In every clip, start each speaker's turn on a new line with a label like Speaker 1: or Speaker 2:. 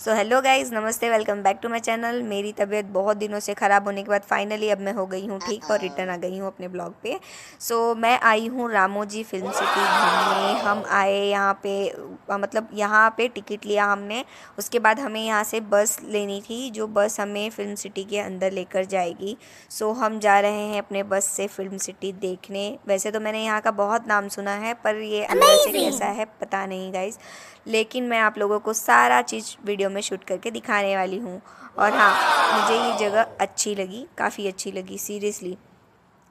Speaker 1: सो hello guys, नमस्ते, welcome back to my channel. मेरी तबीयत बहुत दिनों से ख़राब होने के बाद फाइनली अब मैं हो गई हूँ ठीक और रिटर्न आ गई हूँ अपने ब्लॉग पे। सो मैं आई हूँ रामोजी फिल्म सिटी घूमने। हम आए यहाँ पे मतलब यहाँ पे टिकट लिया हमने। उसके बाद हमें यहाँ से बस लेनी थी, जो बस हमें फिल्म सिटी के अंदर लेकर जाएगी। सो हम जा रहे हैं अपने बस से फिल्म सिटी देखने। वैसे तो मैंने यहाँ का बहुत नाम सुना है, पर ये अंदर से कैसा है पता नहीं गाइज़, लेकिन मैं आप लोगों को सारा चीज़ वीडियो में शूट करके दिखाने वाली हूँ। और हाँ, मुझे ये जगह अच्छी लगी, काफ़ी अच्छी लगी सीरियसली।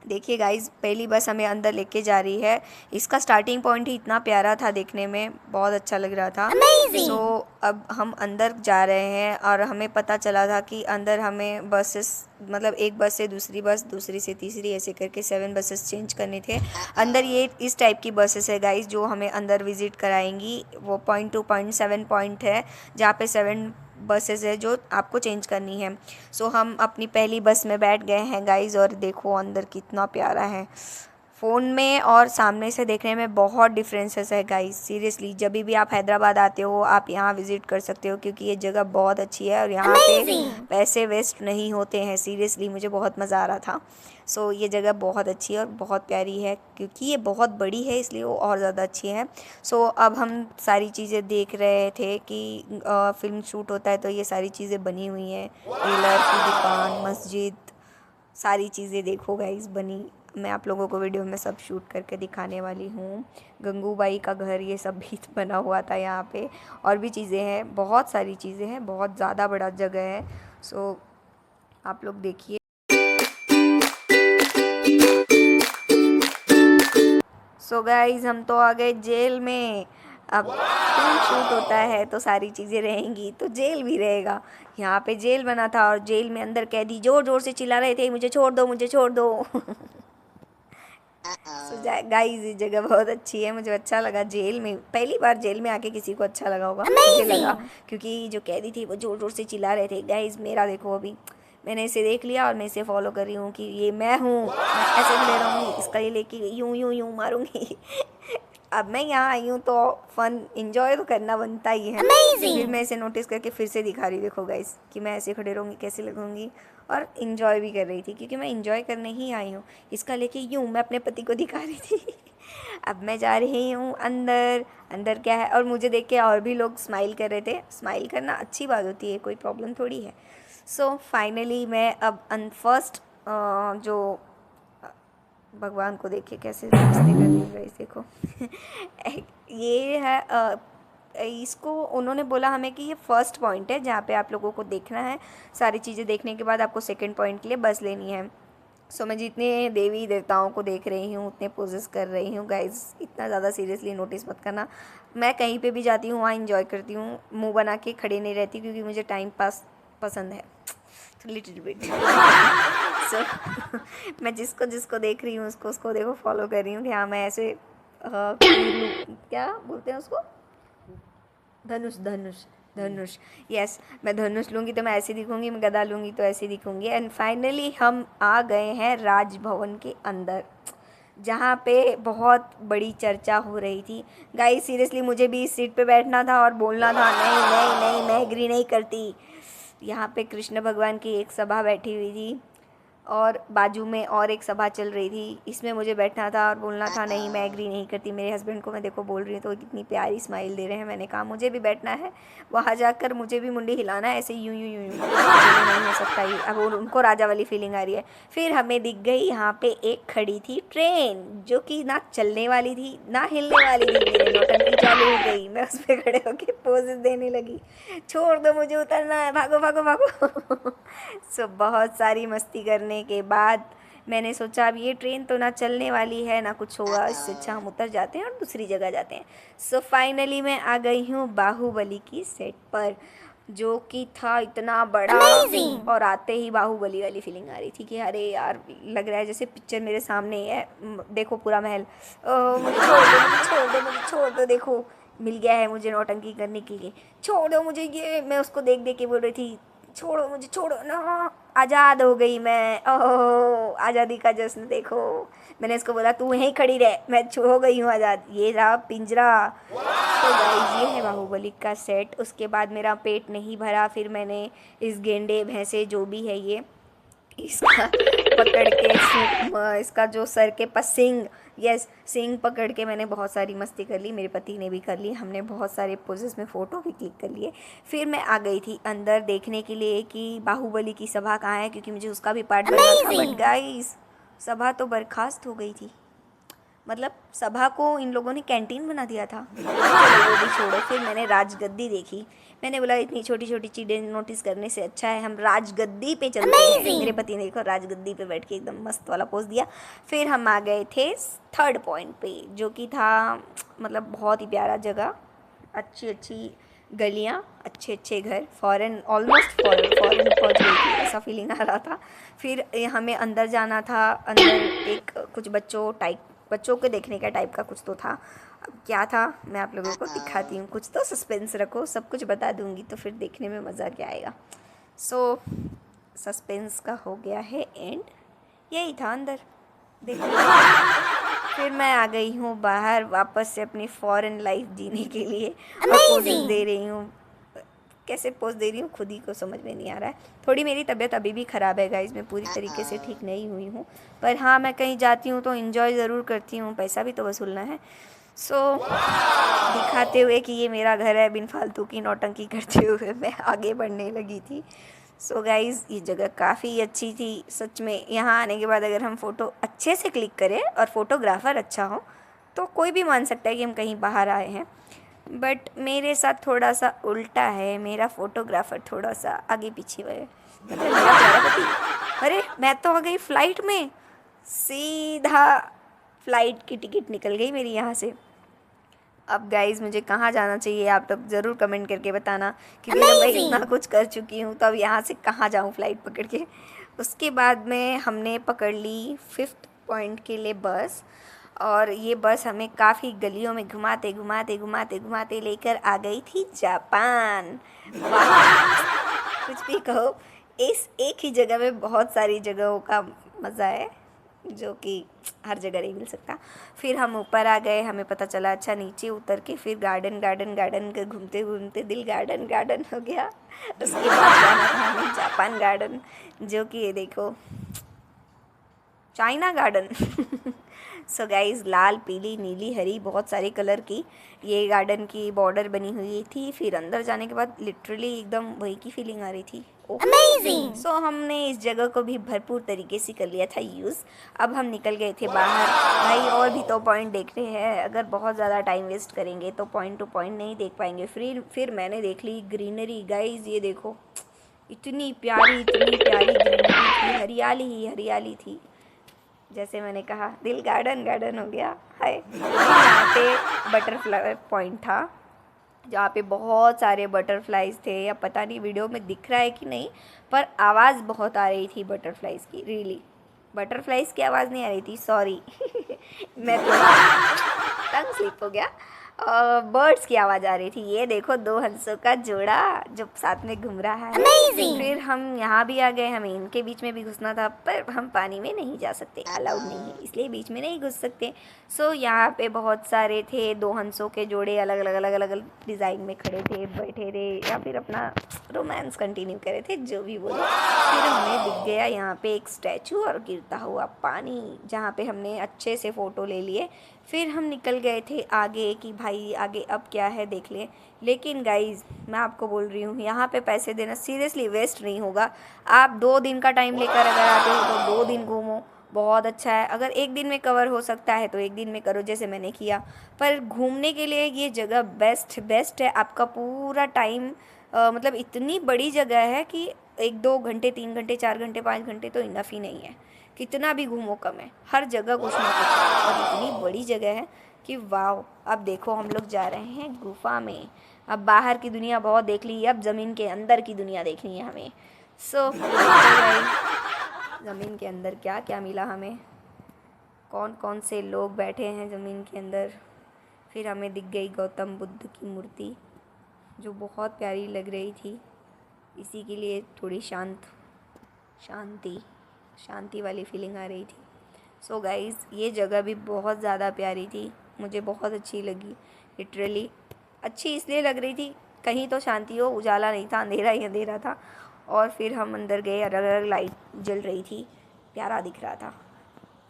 Speaker 1: देखिए गाइज़, पहली बस हमें अंदर लेके जा रही है। इसका स्टार्टिंग पॉइंट ही इतना प्यारा था, देखने में बहुत अच्छा लग रहा था। सो अब हम अंदर जा रहे हैं और हमें पता चला था कि अंदर हमें बसेस मतलब एक बस से दूसरी बस, दूसरी से तीसरी, ऐसे करके 7 बसेस चेंज करने थे अंदर। ये इस टाइप की बसेस है गाइज़ जो हमें अंदर विज़िट कराएंगी। वो पॉइंट टू पॉइंट 7 पॉइंट है जहाँ पे 7 बसेस है जो आपको चेंज करनी है। सो हम अपनी पहली बस में बैठ गए हैं गाइज़, और देखो अंदर कितना प्यारा है। फ़ोन में और सामने से देखने में बहुत डिफरेंसेस है गाइस सीरियसली। जब भी आप हैदराबाद आते हो आप यहाँ विज़िट कर सकते हो, क्योंकि ये जगह बहुत अच्छी है और यहाँ पे पैसे वेस्ट नहीं होते हैं। सीरियसली मुझे बहुत मज़ा आ रहा था। सो ये जगह बहुत अच्छी है और बहुत प्यारी है, क्योंकि ये बहुत बड़ी है इसलिए वो और ज़्यादा अच्छी है। सो अब हम सारी चीज़ें देख रहे थे कि फ़िल्म शूट होता है तो ये सारी चीज़ें बनी हुई हैं। टेलर की दुकान, मस्जिद, सारी चीज़ें देखो गाइस बनी। मैं आप लोगों को वीडियो में सब शूट करके दिखाने वाली हूँ। गंगूबाई का घर, ये सब भी बना हुआ था यहाँ पे। और भी चीज़ें हैं, बहुत सारी चीज़ें हैं, बहुत ज़्यादा बड़ा जगह है। सो आप लोग देखिए। सो गाइस, हम तो आ गए जेल में। अब फिल्म शूट होता है तो सारी चीज़ें रहेंगी तो जेल भी रहेगा। यहाँ पे जेल बना था और जेल में अंदर कैदी ज़ोर ज़ोर से चिल्ला रहे थे, मुझे छोड़ दो, मुझे छोड़ दो। सो गाइस, ये जगह बहुत अच्छी है, मुझे अच्छा लगा। जेल में पहली बार जेल में आके किसी को अच्छा लगा होगा, मुझे लगा, क्योंकि जो कैदी थे वो ज़ोर ज़ोर से चिल्ला रहे थे। गाइस मेरा देखो, अभी मैंने इसे देख लिया और मैं इसे फॉलो कर रही हूँ कि ये मैं हूँ, मैं ऐसे खड़े रहूँगी, इसका ये लेके यूँ यूँ यूँ मारूंगी। अब मैं यहाँ आई हूँ तो फन इंजॉय तो करना बनता ही है। फिर मैं इसे नोटिस करके फिर से दिखा रही, देखो गाइस, कि मैं ऐसे खड़े रहूँगी, कैसे लगूंगी, और इंजॉय भी कर रही थी क्योंकि मैं इंजॉय करने ही आई हूँ। इसका लेके यूँ मैं अपने पति को दिखा रही थी। अब मैं जा रही हूँ अंदर। अंदर क्या है, और मुझे देख के और भी लोग स्माइल कर रहे थे। स्माइल करना अच्छी बात होती है, कोई प्रॉब्लम थोड़ी है। सो फाइनली मैं अब फर्स्ट जो भगवान को देखिए कैसे नमस्ते कर रही हूँ गाइस, देखो। ये है इसको उन्होंने बोला हमें कि ये फर्स्ट पॉइंट है जहाँ पे आप लोगों को देखना है। सारी चीज़ें देखने के बाद आपको सेकंड पॉइंट के लिए बस लेनी है। सो मैं जितने देवी देवताओं को देख रही हूँ उतने पोजेस कर रही हूँ गाइज। इतना ज़्यादा सीरियसली नोटिस मत करना। मैं कहीं पे भी जाती हूँ वहाँ इंजॉय करती हूँ, मुँह बना के खड़े नहीं रहती, क्योंकि मुझे टाइम पास पसंद है लिटिल बिट। सो मैं जिसको जिसको देख रही हूँ उसको उसको देखो फॉलो कर रही हूँ कि हाँ मैं ऐसे क्या बोलते हैं उसको, धनुष धनुष धनुष, यस, मैं धनुष लूँगी तो मैं ऐसे दिखूँगी, मैं गदा लूँगी तो ऐसे दिखूँगी। एंड फाइनली हम आ गए हैं राजभवन के अंदर, जहाँ पे बहुत बड़ी चर्चा हो रही थी। गाइस सीरियसली मुझे भी इस सीट पे बैठना था और बोलना था, नहीं नहीं नहीं मैं एग्री नहीं करती। यहाँ पे कृष्ण भगवान की एक सभा बैठी हुई थी और बाजू में और एक सभा चल रही थी, इसमें मुझे बैठना था और बोलना था नहीं मैं एग्री नहीं करती। मेरे हस्बैंड को मैं देखो बोल रही हूँ तो कितनी प्यारी स्माइल दे रहे हैं। मैंने कहा मुझे भी बैठना है, वहाँ जाकर मुझे भी मुंडी हिलाना है, ऐसे यूं यूं यूं यूं। नहीं हो सकता ही, अब उनको राजा वाली फीलिंग आ रही है। फिर हमें दिख गई यहाँ पे एक खड़ी थी ट्रेन, जो कि ना चलने वाली थी ना हिलने वाली थी। मेरी नौटंकी चालू हो गई, मैं उस पर खड़े होकर पोजेस देने लगी, छोड़ दो मुझे उतरना है, भागो भागो भागो। सो बहुत सारी मस्ती करने के बाद मैंने सोचा अब ये ट्रेन तो ना चलने वाली है ना कुछ होगा, इससे अच्छा हम उतर जाते हैं और दूसरी जगह जाते हैं। सो फाइनली मैं आ गई हूँ बाहुबली की सेट पर, जो कि था इतना बड़ा। और आते ही बाहुबली वाली फीलिंग आ रही थी कि अरे यार लग रहा है जैसे पिक्चर मेरे सामने ही है। देखो पूरा महल, मुझे छोड़ दो, मुझे छोड़ दो, मुझे छोड़ दो। देखो मिल गया है मुझे नौटंकी करने के लिए, छोड़ दो मुझे। ये मैं उसको देख देख के बोल रही थी, छोड़ो मुझे, छोड़ो ना। आज़ाद हो गई मैं, ओह आज़ादी का जश्न देखो। मैंने इसको बोला तू वहीं खड़ी रह, मैं हो गई हूँ आज़ाद। ये रहा पिंजरा, तो गाइस ये है बाहुबली का सेट। उसके बाद मेरा पेट नहीं भरा, फिर मैंने इस गेंडे भैंसे जो भी है ये इसका पकड़ के इसका जो सर के पास सिंग, यस सिंग पकड़ के मैंने बहुत सारी मस्ती कर ली, मेरे पति ने भी कर ली, हमने बहुत सारे पोजेस में फ़ोटो भी क्लिक कर लिए। फिर मैं आ गई थी अंदर देखने के लिए कि बाहुबली की सभा कहाँ है, क्योंकि मुझे उसका भी पार्ट बनना था। बट गाइस सभा तो बर्खास्त हो गई थी, मतलब सभा को इन लोगों ने कैंटीन बना दिया था। चलो वो भी छोड़ो। फिर मैंने राजगद्दी देखी। मैंने बोला इतनी छोटी छोटी चीज़ें नोटिस करने से अच्छा है हम राजगद्दी पे चलते हैं। मेरे पति ने देखो राजगद्दी पे बैठ के एकदम मस्त वाला पोज दिया। फिर हम आ गए थे थर्ड पॉइंट पे, जो कि था मतलब बहुत ही प्यारा जगह, अच्छी अच्छी गलियाँ, अच्छे अच्छे घर, फॉरेन ऑलमोस्ट फॉरेन पहुँच गई थी ऐसा फीलिंग आ रहा था। फिर हमें अंदर जाना था। अंदर एक कुछ बच्चों को देखने का टाइप का कुछ तो था। अब क्या था मैं आप लोगों को दिखाती हूँ, कुछ तो सस्पेंस रखो, सब कुछ बता दूँगी तो फिर देखने में मज़ा क्या आएगा। सो सस्पेंस का हो गया है एंड, यही था अंदर देखो। फिर मैं आ गई हूँ बाहर वापस से अपनी फॉरेन लाइफ जीने के लिए और पोजेस दे रही हूँ। कैसे पोज दे रही हूँ खुद ही को समझ में नहीं आ रहा है। थोड़ी मेरी तबीयत अभी भी ख़राब है गाइस, मैं पूरी तरीके से ठीक नहीं हुई हूँ, पर हाँ मैं कहीं जाती हूँ तो इन्जॉय ज़रूर करती हूँ, पैसा भी तो वसूलना है। सो दिखाते हुए कि ये मेरा घर है, बिन फालतू की नौटंकी करते हुए मैं आगे बढ़ने लगी थी। सो गाइज़ ये जगह काफ़ी अच्छी थी सच में। यहाँ आने के बाद अगर हम फ़ोटो अच्छे से क्लिक करें और फोटोग्राफ़र अच्छा हो तो कोई भी मान सकता है कि हम कहीं बाहर आए हैं। बट मेरे साथ थोड़ा सा उल्टा है, मेरा फोटोग्राफ़र थोड़ा सा आगे पीछे है। मतलब मेरा प्यारा पति, अरे मैं तो आ गई फ़्लाइट में, सीधा फ़्लाइट की टिकट निकल गई मेरी यहाँ से। अब गाइज़ मुझे कहाँ जाना चाहिए आप लोग ज़रूर कमेंट करके बताना, क्योंकि जब मैं इतना कुछ कर चुकी हूँ तो अब यहाँ से कहाँ जाऊँ फ़्लाइट पकड़ के। उसके बाद में हमने पकड़ ली 5th पॉइंट के लिए बस, और ये बस हमें काफ़ी गलियों में घुमाते घुमाते घुमाते घुमाते लेकर आ गई थी जापान। वाह कुछ भी कहो, इस एक ही जगह में बहुत सारी जगहों का मज़ा है जो कि हर जगह नहीं मिल सकता। फिर हम ऊपर आ गए, हमें पता चला अच्छा नीचे उतर के फिर गार्डन गार्डन गार्डन के घूमते घूमते दिल गार्डन गार्डन हो गया। उसके बाद जाना था हमें जापान गार्डन, जो कि ये देखो चाइना गार्डन। सो गाइज लाल पीली नीली हरी बहुत सारे कलर की ये गार्डन की बॉर्डर बनी हुई थी। फिर अंदर जाने के बाद लिटरली एकदम वही की फीलिंग आ रही थी। अमेजिंग। सो हमने इस जगह को भी भरपूर तरीके से कर लिया था यूज़। अब हम निकल गए थे बाहर। भाई और भी तो पॉइंट देखने हैं, अगर बहुत ज़्यादा टाइम वेस्ट करेंगे तो पॉइंट टू पॉइंट नहीं देख पाएंगे। फिर मैंने देख ली ग्रीनरी। गाइज ये देखो इतनी प्यारी ग्रीनरी थी, हरियाली ही हरियाली थी। जैसे मैंने कहा दिल गार्डन गार्डन हो गया है। यहाँ पे बटरफ्लाई पॉइंट था जहाँ पे बहुत सारे बटरफ्लाइज थे, या पता नहीं वीडियो में दिख रहा है कि नहीं, पर आवाज़ बहुत आ रही थी बटरफ्लाइज की। रियली बटरफ्लाइज की आवाज़ नहीं आ रही थी, सॉरी। मैं थोड़ा टंग स्लिप हो गया। बर्ड्स की आवाज़ आ रही थी। ये देखो दो हंसों का जोड़ा जो साथ में घूम रहा है। Amazing! फिर हम यहाँ भी आ गए, हमें इनके बीच में भी घुसना था, पर हम पानी में नहीं जा सकते, अलाउड नहीं है, इसलिए बीच में नहीं घुस सकते। सो यहाँ पे बहुत सारे थे दो हंसों के जोड़े, अलग अलग अलग अलग अलग डिज़ाइन में खड़े थे, बैठे थे, या फिर अपना रोमांस कंटिन्यू करे थे, जो भी बोले। फिर हमें दिख गया यहाँ पे एक स्टैचू और गिरता हुआ पानी, जहाँ पे हमने अच्छे से फ़ोटो ले लिए। फिर हम निकल गए थे आगे कि भाई आगे अब क्या है देख लें। लेकिन गाइज़ मैं आपको बोल रही हूँ यहाँ पे पैसे देना सीरियसली वेस्ट नहीं होगा। आप 2 दिन का टाइम लेकर अगर आते हो तो 2 दिन घूमो, बहुत अच्छा है। अगर एक दिन में कवर हो सकता है तो एक दिन में करो, जैसे मैंने किया। पर घूमने के लिए ये जगह बेस्ट है। आपका पूरा टाइम मतलब इतनी बड़ी जगह है कि 1-2 घंटे 3 घंटे 4 घंटे 5 घंटे तो इनफ ही नहीं है। कितना भी घूमो कम है, हर जगह कुछ ना कुछ है, और इतनी बड़ी जगह है कि वाव। अब देखो हम लोग जा रहे हैं गुफा में। अब बाहर की दुनिया बहुत देख ली, अब ज़मीन के अंदर की दुनिया देखनी है हमें। सो ज़मीन के अंदर क्या क्या मिला हमें, कौन कौन से लोग बैठे हैं ज़मीन के अंदर। फिर हमें दिख गई गौतम बुद्ध की मूर्ति जो बहुत प्यारी लग रही थी। इसी के लिए थोड़ी शांति वाली फीलिंग आ रही थी। सो गाइज़ ये जगह भी बहुत ज़्यादा प्यारी थी, मुझे बहुत अच्छी लगी लिटरली। अच्छी इसलिए लग रही थी, कहीं तो शांति हो, उजाला नहीं था, अंधेरा ही अंधेरा था। और फिर हम अंदर गए, अलग अलग लाइट जल रही थी, प्यारा दिख रहा था।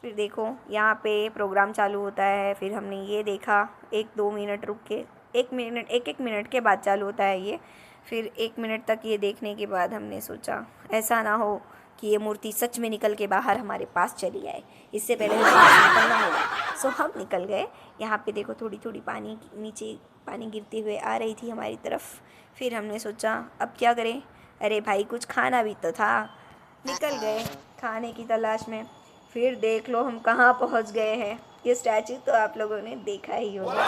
Speaker 1: फिर देखो यहाँ पे प्रोग्राम चालू होता है, फिर हमने ये देखा, 1-2 मिनट रुक के, 1 मिनट के बाद चालू होता है ये। फिर 1 मिनट तक ये देखने के बाद हमने सोचा ऐसा ना हो कि ये मूर्ति सच में निकल के बाहर हमारे पास चली आए, इससे पहले हमें निकलना होगा। सो हम निकल गए। यहाँ पे देखो थोड़ी थोड़ी पानी नीचे पानी गिरते हुए आ रही थी हमारी तरफ। फिर हमने सोचा अब क्या करें, अरे भाई कुछ खाना भी तो था। निकल गए खाने की तलाश में। फिर देख लो हम कहाँ पहुँच गए हैं। ये स्टैचू तो आप लोगों ने देखा ही होगा।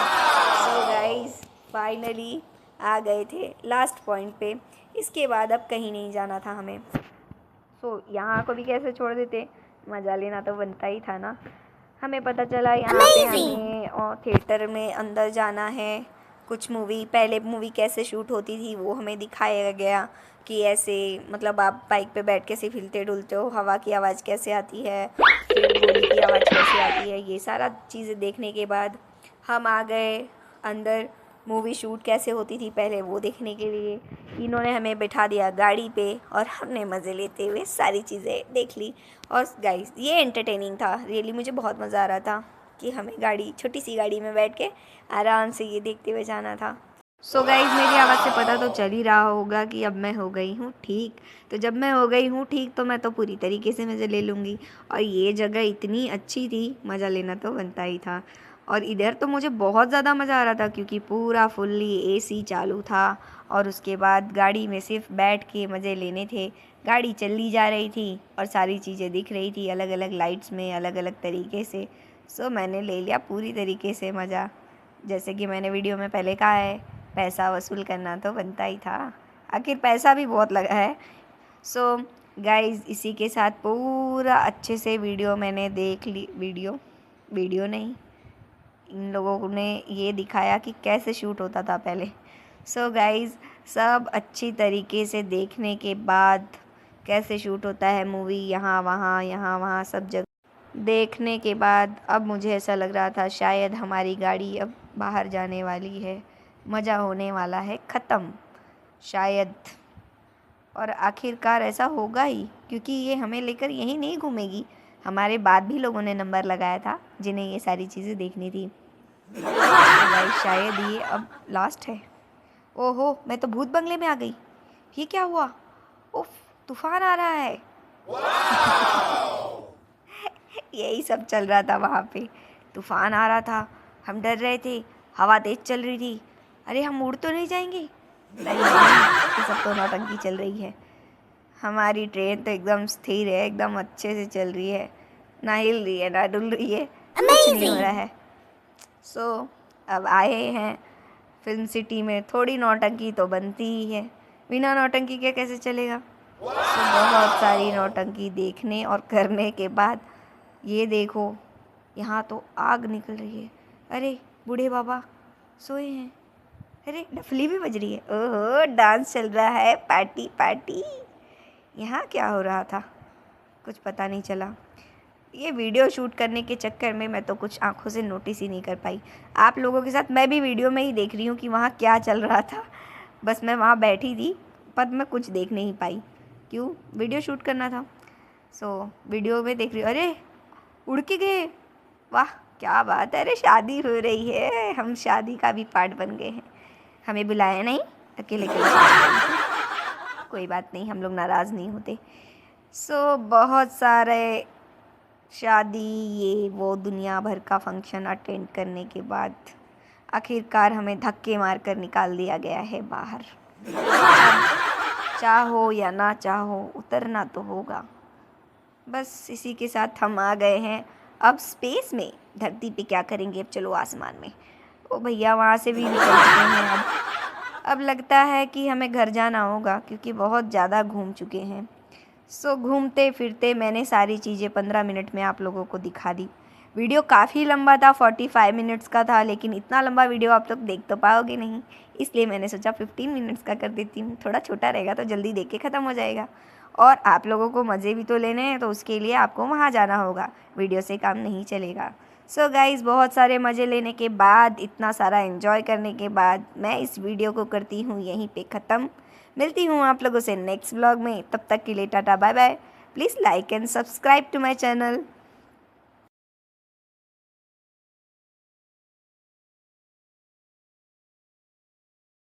Speaker 1: सो गाइस फाइनली आ गए थे लास्ट पॉइंट पे। इसके बाद अब कहीं नहीं जाना था हमें। सो यहाँ को भी कैसे छोड़ देते, मज़ा लेना तो बनता ही था ना। हमें पता चला यहाँ पे हमें और थिएटर में अंदर जाना है। कुछ पहले मूवी कैसे शूट होती थी वो हमें दिखाया गया कि ऐसे मतलब आप बाइक पे बैठ के ऐसे हिलते डुलते हो, हवा की आवाज़ कैसे आती है, फिर गोली की आवाज़ कैसे आती है। ये सारा चीज़ें देखने के बाद हम आ गए अंदर। मूवी शूट कैसे होती थी पहले वो देखने के लिए इन्होंने हमें बैठा दिया गाड़ी पे और हमने मज़े लेते हुए सारी चीज़ें देख ली। और गाइस ये एंटरटेनिंग था, रियली मुझे बहुत मज़ा आ रहा था कि हमें छोटी सी गाड़ी में बैठ के आराम से ये देखते हुए जाना था। सो गाइस मेरी आवाज़ से पता तो चल ही रहा होगा कि अब मैं हो गई हूँ ठीक। तो जब मैं हो गई हूँ ठीक तो मैं तो पूरी तरीके से मज़े ले लूँगी। और ये जगह इतनी अच्छी थी, मज़ा लेना तो बनता ही था। और इधर तो मुझे बहुत ज़्यादा मज़ा आ रहा था क्योंकि पूरा फुल्ली एसी चालू था। और उसके बाद गाड़ी में सिर्फ बैठ के मज़े लेने थे। गाड़ी चली जा रही थी और सारी चीज़ें दिख रही थी अलग अलग लाइट्स में, अलग अलग तरीके से। सो मैंने ले लिया पूरी तरीके से मज़ा। जैसे कि मैंने वीडियो में पहले कहा है, पैसा वसूल करना तो बनता ही था, आखिर पैसा भी बहुत लगा है। सो गाइज़ इसी के साथ पूरा अच्छे से वीडियो मैंने देख ली। वीडियो नहीं, इन लोगों ने ये दिखाया कि कैसे शूट होता था पहले। सो गाइज़ सब अच्छी तरीके से देखने के बाद कैसे शूट होता है मूवी यहाँ वहाँ सब जगह देखने के बाद अब मुझे ऐसा लग रहा था शायद हमारी गाड़ी अब बाहर जाने वाली है, मज़ा होने वाला है ख़त्म शायद। और आखिरकार ऐसा होगा ही क्योंकि ये हमें लेकर यहीं नहीं घूमेगी। हमारे बाद भी लोगों ने नंबर लगाया था जिन्हें ये सारी चीज़ें देखनी थी। तो गाइस शायद ये अब लास्ट है। ओहो मैं तो भूत बंगले में आ गई, ये क्या हुआ? उफ तूफान आ रहा है। यही सब चल रहा था वहाँ पे, तूफान आ रहा था, हम डर रहे थे, हवा तेज चल रही थी। अरे हम उड़ तो नहीं जाएंगे? नहीं ये सब तो नौटंकी चल रही है। हमारी ट्रेन तो एकदम स्थिर है, एकदम अच्छे से चल रही है, ना हिल रही है ना डुल रही है, कुछ नहीं हो रहा है। सो अब आए हैं फिल्म सिटी में, थोड़ी नौटंकी तो बनती ही है, बिना नौटंकी के कैसे चलेगा। तो बहुत सारी नौटंकी देखने और करने के बाद ये देखो यहाँ तो आग निकल रही है। अरे बूढ़े बाबा सोए हैं, अरे डफली भी बज रही है, ओहो डांस चल रहा है, पार्टी पार्टी। यहाँ क्या हो रहा था कुछ पता नहीं चला। ये वीडियो शूट करने के चक्कर में मैं तो कुछ आंखों से नोटिस ही नहीं कर पाई। आप लोगों के साथ मैं भी वीडियो में ही देख रही हूँ कि वहाँ क्या चल रहा था, बस मैं वहाँ बैठी थी पर मैं कुछ देख नहीं पाई, क्यों वीडियो शूट करना था। सो वीडियो में देख रही हूँ, अरे उड़ के गए, वाह क्या बात है, अरे शादी हो रही है, हम शादी का भी पार्ट बन गए हैं। हमें बुलाया नहीं, अकेले कोई बात नहीं, हम लोग नाराज़ नहीं होते। सो बहुत सारे शादी ये वो दुनिया भर का फंक्शन अटेंड करने के बाद आखिरकार हमें धक्के मार कर निकाल दिया गया है बाहर। चाहो या ना चाहो उतरना तो होगा। बस इसी के साथ हम आ गए हैं अब स्पेस में। धरती पे क्या करेंगे, अब चलो आसमान में। ओ भैया वहाँ से भी निकल चुके हैं। अब लगता है कि हमें घर जाना होगा क्योंकि बहुत ज़्यादा घूम चुके हैं। सो घूमते फिरते मैंने सारी चीज़ें 15 मिनट में आप लोगों को दिखा दी। वीडियो काफ़ी लंबा था, 45 मिनट्स का था, लेकिन इतना लंबा वीडियो आप लोग देख तो पाओगे नहीं, इसलिए मैंने सोचा 15 मिनट्स का कर देती हूँ। थोड़ा छोटा रहेगा तो जल्दी देख के ख़त्म हो जाएगा और आप लोगों को मज़े भी तो लेने हैं, तो उसके लिए आपको वहाँ जाना होगा, वीडियो से काम नहीं चलेगा। सो गाइज़, बहुत सारे मज़े लेने के बाद, इतना सारा एंजॉय करने के बाद मैं इस वीडियो को करती हूँ यहीं पे ख़त्म। मिलती हूँ आप लोगों से नेक्स्ट व्लॉग में। तब तक के लिए tata bye bye. Please like and subscribe to my channel.